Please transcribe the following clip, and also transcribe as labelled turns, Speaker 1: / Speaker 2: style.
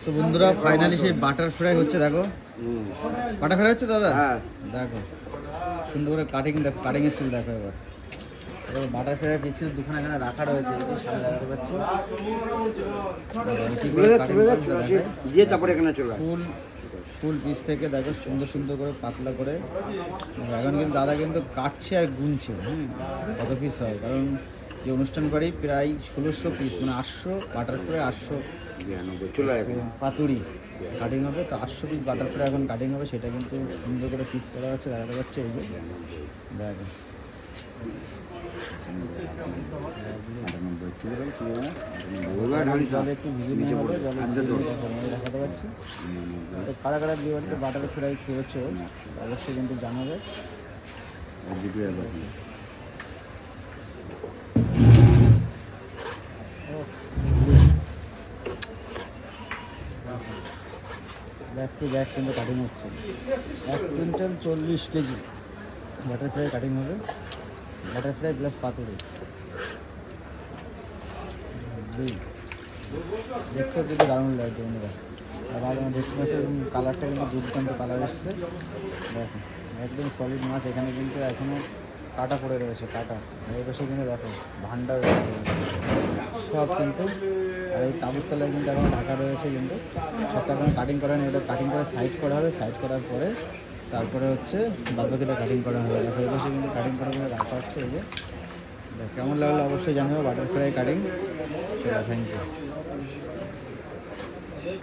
Speaker 1: তো বন্ধুরা ফাইনালি সেই বাটার ফ্রাই হচ্ছে, দেখো বাটার ফ্রাই হচ্ছে দাদা।
Speaker 2: হ্যাঁ
Speaker 1: দেখো সুন্দর করে কাটিং, দেখো কাটিং স্কিল দেখো। এবার বাটার ফ্রাই পিস দুখানা এখানে রাখা রয়েছে, সামনে লাগাতে পারছো।
Speaker 2: দিয়ে তারপরে এখানে চলে
Speaker 1: ফুল ফুল পিস থেকে দেখো সুন্দর সুন্দর করে পাতলা করে। এখন কিন্তু দাদা কিন্তু কাটছে আর গুনছে কত পিস হয়, কারণ যে অনুষ্ঠান বাড়ি প্রায় 1600 পিস, মানে 800 বাটার ফ্রাই, 800 পাতুরি কাটিং হবে। তো 800 পিস বাটার ফ্রাই এখন কাটিং হবে, সেটা কিন্তু সুন্দর করে পিস করা হচ্ছে, দেখাতে পাচ্ছে। এই যে দেখো জলে একটু ভিজে হবে, জলে দেখাতে পাচ্ছি। তো কারা কারা বিয়েবাড়িতে বাটার ফ্রাই খেয়েছো অবশ্যই কিন্তু জানাবে। ব্যাক টু ব্যাক কিন্তু কাটিং হচ্ছে। 1 quintal 40 KG butter fry cutting হবে, বাটার ফ্রাই প্লাস পাতুরি। দেখতে কিন্তু দারুণ লাগছে বন্ধুরা। আর আমার ভেটকি মাছের কালারটা কিন্তু দুর্দান্ত কালার এসছে, দেখো একদম সলিড মাছ। এখানে কিন্তু এখনও কাটা পড়ে রয়েছে, কাটা এই পাশে কিন্তু দেখো ভান্ডার রয়েছে সব কিন্তু। আর এই তাবুর তলায় কিন্তু এখন ঢাকা রয়েছে, কিন্তু সবটা এখন কাটিং করা নেই, ওটা কাটিং করে সাইড করা হবে। সাইড করার পরে তারপরে হচ্ছে বাদবাকিটা কাটিং করা হবে। দেখো এই পাশে কিন্তু কাটিং করা করে রাখা হচ্ছে। এই যে কেমন লাগলো অবশ্যই জানাবো বাটার ফ্রাই কাটিং। সেটা থ্যাংক ইউ।